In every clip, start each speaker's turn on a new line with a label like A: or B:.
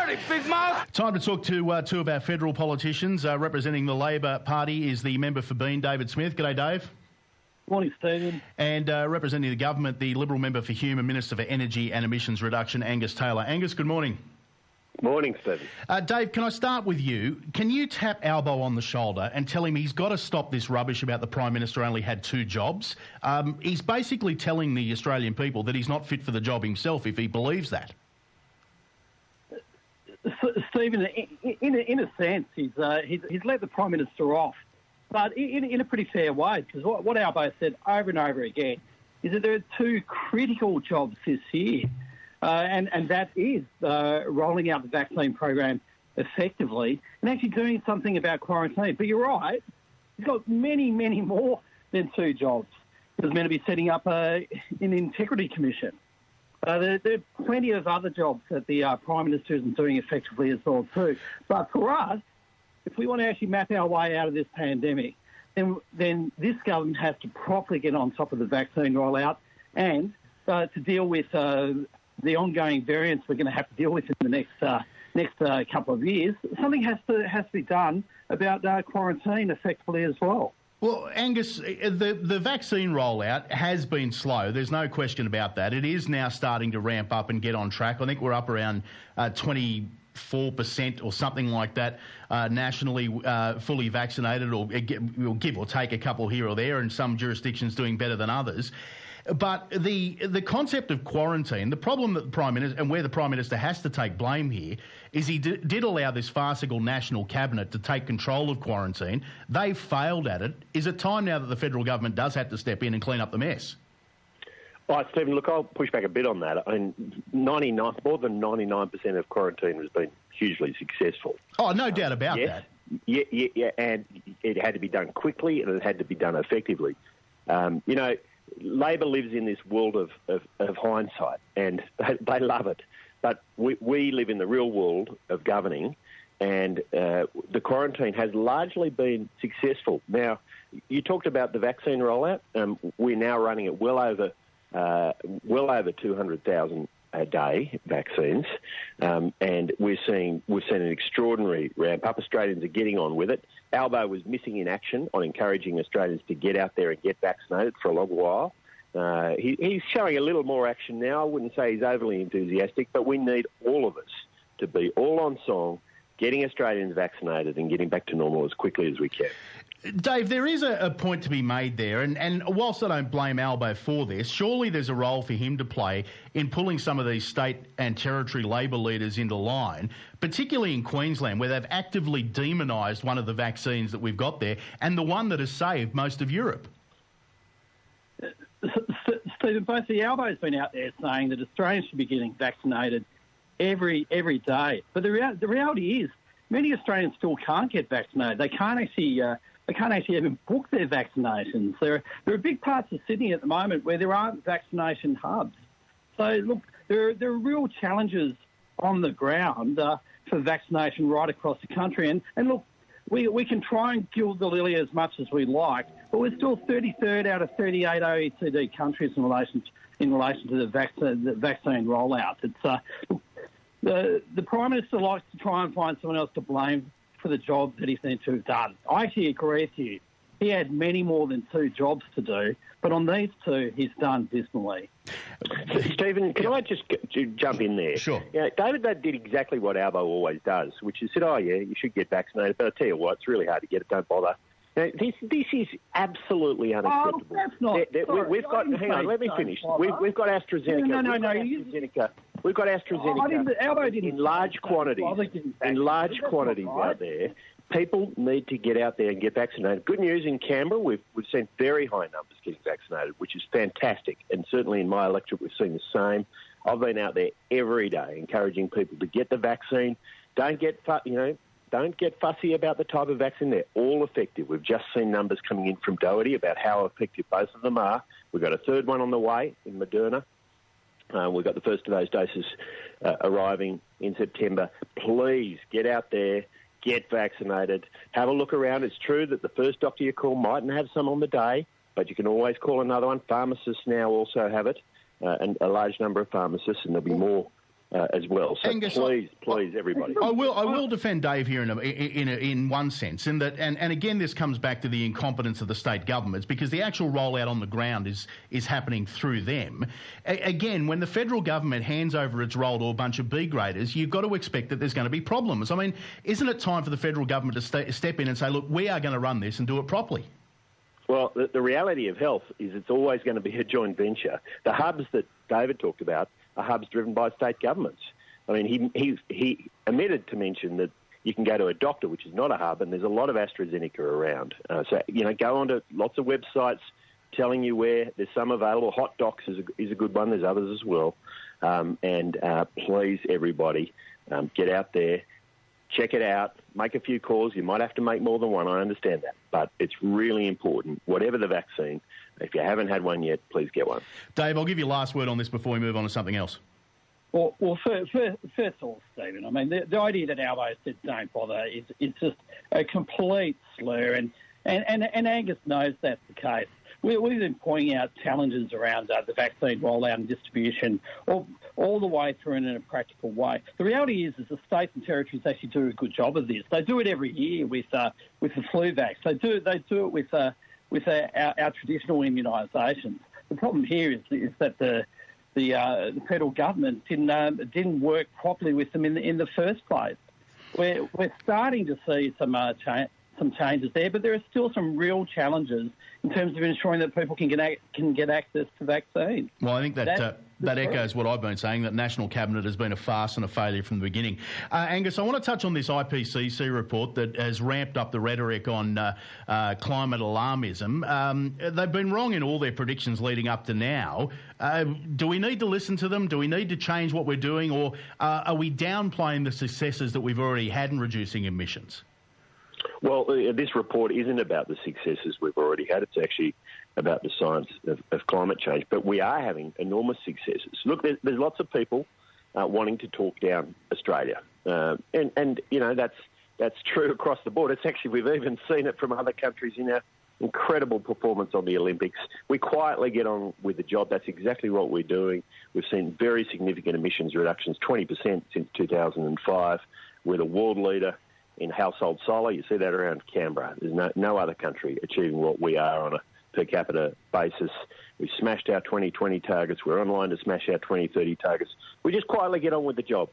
A: Dirty big mouth.
B: Time to talk to two of our federal politicians. Representing the Labor Party is the member for Bean, David Smith. G'day, Dave.
C: Morning, Stephen.
B: And representing the government, the Liberal member for Hume and Minister for Energy and Emissions Reduction, Angus Taylor. Angus, good morning.
D: Morning, Stephen.
B: Dave, can I start with you? Can you tap Albo on the shoulder and tell him he's got to stop this rubbish about the Prime Minister only had 2 jobs? He's basically telling the Australian people that he's not fit for the job himself if he believes that.
C: Stephen, in a sense, he's let the Prime Minister off, but in a pretty fair way, because what Albo said over and over again is that there are 2 critical jobs this year. And that is rolling out the vaccine program effectively and actually doing something about quarantine. But you're right, he's got many, many more than 2 jobs. He's meant to be setting up an integrity commission. There are plenty of other jobs that the Prime Minister isn't doing effectively as well too. But for us, if we want to actually map our way out of this pandemic, then this government has to properly get on top of the vaccine rollout and to deal with the ongoing variants we're going to have to deal with in the next couple of years. Something has to be done about quarantine effectively as well.
B: Well, Angus, the vaccine rollout has been slow. There's no question about that. It is now starting to ramp up and get on track. I think we're up around 24% or something like that nationally fully vaccinated, or give or take a couple here or there, and some jurisdictions doing better than others. But the concept of quarantine, the problem that the Prime Minister, and where the Prime Minister has to take blame here, is he did allow this farcical national cabinet to take control of quarantine. They've failed at it. Is it time now that the federal government does have to step in and clean up the mess?
D: All right, Stephen, look, I'll push back a bit on that. I mean, more than 99% of quarantine has been hugely successful.
B: Oh, no doubt about that.
D: Yeah, and it had to be done quickly and it had to be done effectively. Labor lives in this world of hindsight, and they love it. But we live in the real world of governing, and the quarantine has largely been successful. Now, you talked about the vaccine rollout. We're now running at well over 200,000 a day vaccines, and we've seen an extraordinary ramp up. Australians are getting on with it. Albo was missing in action on encouraging Australians to get out there and get vaccinated for a long while. He's showing a little more action now. I wouldn't say he's overly enthusiastic, but we need all of us to be all on song, getting Australians vaccinated and getting back to normal as quickly as we can.
B: Dave, there is a point to be made there, and whilst I don't blame Albo for this, surely there's a role for him to play in pulling some of these state and territory Labor leaders into line, particularly in Queensland, where they've actively demonised one of the vaccines that we've got there and the one that has saved most of Europe.
C: Stephen, both the Albo's been out there saying that Australians should be getting vaccinated every day. But the reality is many Australians still can't get vaccinated. They can't actually even book their vaccinations. There are big parts of Sydney at the moment where there aren't vaccination hubs. So, look, there are real challenges on the ground for vaccination right across the country. And look, we can try and gild the lily as much as we like, but we're still 33rd out of 38 OECD countries in relation to the vaccine rollout. The Prime Minister likes to try and find someone else to blame for the job that he's meant to have done. I actually agree with you. He had many more than 2 jobs to do, but on these 2, he's done dismally.
D: Stephen, can I just jump in there?
B: Sure.
D: Yeah, David did exactly what Albo always does, which is said, oh, yeah, you should get vaccinated, but I tell you what, it's really hard to get it, don't bother. Now, this is absolutely unacceptable.
C: Oh, that's not.
D: We've got. Hang on, let me finish. We've got AstraZeneca.
C: No.
D: We've got AstraZeneca in large quantities. Out there. People need to get out there and get vaccinated. Good news in Canberra, we've seen very high numbers getting vaccinated, which is fantastic. And certainly in my electorate, we've seen the same. I've been out there every day encouraging people to get the vaccine. Don't get fussy about the type of vaccine. They're all effective. We've just seen numbers coming in from Doherty about how effective both of them are. We've got a third one on the way in Moderna. We've got the first of those doses arriving in September. Please get out there, get vaccinated, have a look around. It's true that the first doctor you call mightn't have some on the day, but you can always call another one. Pharmacists now also have it, and a large number of pharmacists, and there'll be more as well. So
B: Angus,
D: please, everybody.
B: I will defend Dave here in one sense, in that, and again, this comes back to the incompetence of the state governments, because the actual rollout on the ground is happening through them. Again, when the federal government hands over its role to a bunch of B graders, you've got to expect that there's going to be problems. I mean, isn't it time for the federal government to step in and say, look, we are going to run this and do it properly?
D: Well, the reality of health is it's always going to be a joint venture. The hubs that David talked about are hubs driven by state governments. I mean, he omitted to mention that you can go to a doctor, which is not a hub, and there's a lot of AstraZeneca around. So, go onto lots of websites telling you where. There's some available. Hot Docs is a good one. There's others as well. Please, everybody, get out there. Check it out, make a few calls. You might have to make more than one, I understand that. But it's really important, whatever the vaccine, if you haven't had one yet, please get one.
B: Dave, I'll give you last word on this before we move on to something else.
C: Well, first of all, Stephen, I mean, the idea that Albo said don't bother is just a complete slur, and Angus knows that's the case. We've been pointing out challenges around the vaccine rollout and distribution all the way through in a practical way. The reality is the states and territories actually do a good job of this. They do it every year with the flu vax. They do it with our traditional immunisations. The problem here is that the federal government didn't work properly with them in the first place. We're starting to see some changes there, but there are still some real challenges in terms of ensuring that people can get access to vaccines.
B: Well, I think that echoes what I've been saying, that National Cabinet has been a farce and a failure from the beginning. Angus, I want to touch on this IPCC report that has ramped up the rhetoric on climate alarmism. They've been wrong in all their predictions leading up to now. Do we need to listen to them? Do we need to change what we're doing? Or are we downplaying the successes that we've already had in reducing emissions?
D: Well, this report isn't about the successes we've already had. It's actually about the science of climate change. But we are having enormous successes. Look, there's lots of people wanting to talk down Australia. And that's true across the board. It's actually, we've even seen it from other countries in our incredible performance on the Olympics. We quietly get on with the job. That's exactly what we're doing. We've seen very significant emissions reductions, 20% since 2005. We're the world leader in household solar. You see that around Canberra. There's no other country achieving what we are on a per capita basis. We've smashed our 2020 targets. We're on line to smash our 2030 targets. We just quietly get on with the job.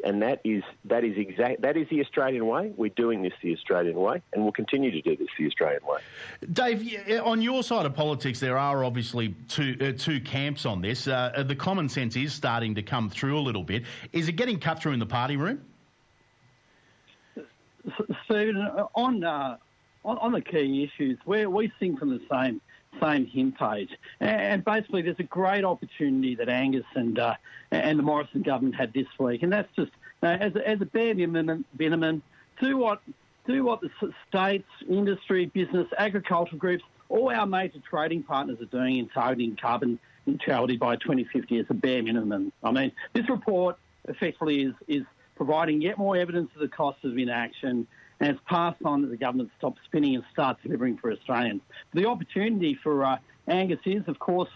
D: And that is the Australian way. We're doing this the Australian way, and we'll continue to do this the Australian way.
B: Dave, on your side of politics, there are obviously two camps on this. The common sense is starting to come through a little bit. Is it getting cut through in the party room?
C: Stephen, on the key issues, we sing from the same hymn page, and basically there's a great opportunity that Angus and the Morrison government had this week, and that's just as a bare minimum, do what the states, industry, business, agricultural groups, all our major trading partners are doing in targeting carbon neutrality by 2050 as a bare minimum. I mean, this report effectively is providing yet more evidence of the cost of inaction, and it's past time that the government stops spinning and starts delivering for Australians. The opportunity for Angus is, of course,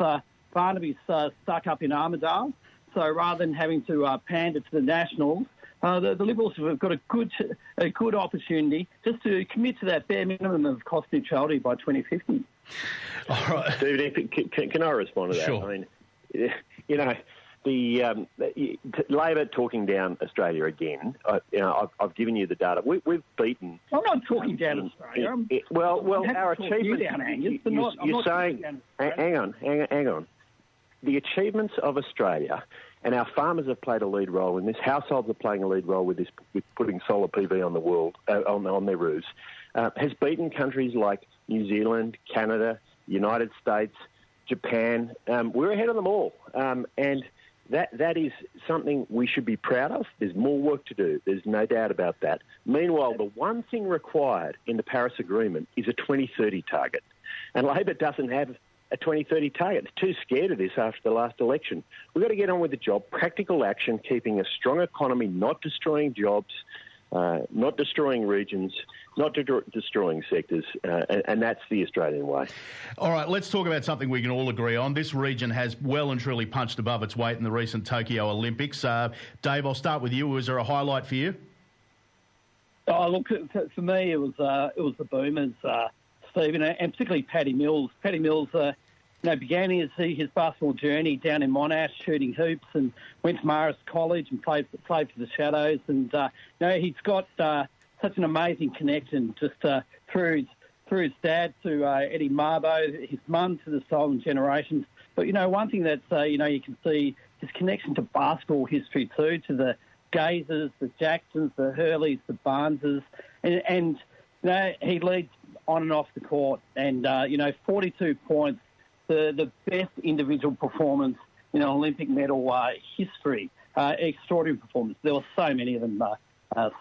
C: Barnaby's stuck up in Armidale, so rather than having to pander to the Nationals, the Liberals have got a good opportunity just to commit to that bare minimum of cost neutrality by 2050.
D: All right. Steve, can I respond to that?
B: Sure.
D: I mean, the Labor talking down Australia again. I've given you the data. We've beaten.
C: I'm not talking down Australia.
D: Our achievements. You're saying. Hang on. The achievements of Australia, and our farmers have played a lead role in this. Households are playing a lead role with this, with putting solar PV on the world on their roofs. Has beaten countries like New Zealand, Canada, United States, Japan. We're ahead of them all, and that is something we should be proud of. There's more work to do. There's no doubt about that. Meanwhile, the one thing required in the Paris Agreement is a 2030 target. And Labor doesn't have a 2030 target. It's too scared of this after the last election. We've got to get on with the job. Practical action, keeping a strong economy, not destroying jobs, not destroying regions, not destroying sectors, and that's the Australian way.
B: All right, let's talk about something we can all agree on. This region has well and truly punched above its weight in the recent Tokyo Olympics. Dave, I'll start with you. Was there a highlight for you?
C: Oh, look, for me, it was the Boomers, Stephen, and particularly Paddy Mills. Paddy Mills, began his basketball journey down in Monash, shooting hoops, and went to Marist College and played for the Shadows. And he's got such an amazing connection just through his dad to Eddie Marbo, his mum to the Stolen Generations. But one thing that you can see his connection to basketball history too, to the Gazers, the Jacksons, the Hurleys, the Barneses, and he leads on and off the court. And 42 points, the best individual performance in Olympic medal history. Extraordinary performance. There were so many of them,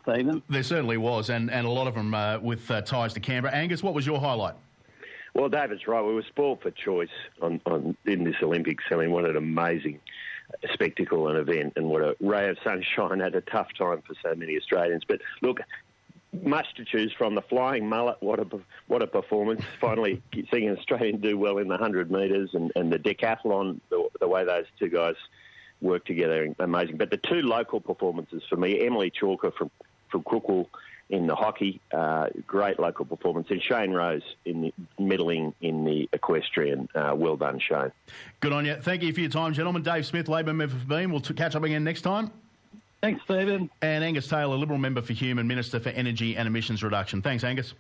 C: Stephen.
B: There certainly was, and a lot of them with ties to Canberra. Angus, what was your highlight?
D: Well, David's right. We were spoiled for choice in this Olympics. I mean, what an amazing spectacle and event, and what a ray of sunshine at a tough time for so many Australians. But look, much to choose from. The flying mullet, what a performance. Finally seeing an Australian do well in the 100 metres, and the decathlon, the way those two guys work together, amazing. But the two local performances for me, Emily Chalker from Crookwell in the hockey, great local performance, and Shane Rose in the middling in the equestrian. Well done, Shane.
B: Good on you. Thank you for your time, gentlemen. Dave Smith, Labor member for Bean. We'll catch up again next time.
C: Thanks, Stephen.
B: And Angus Taylor, Liberal member for Hume and Minister for Energy and Emissions Reduction. Thanks, Angus.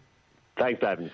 D: Thanks, David.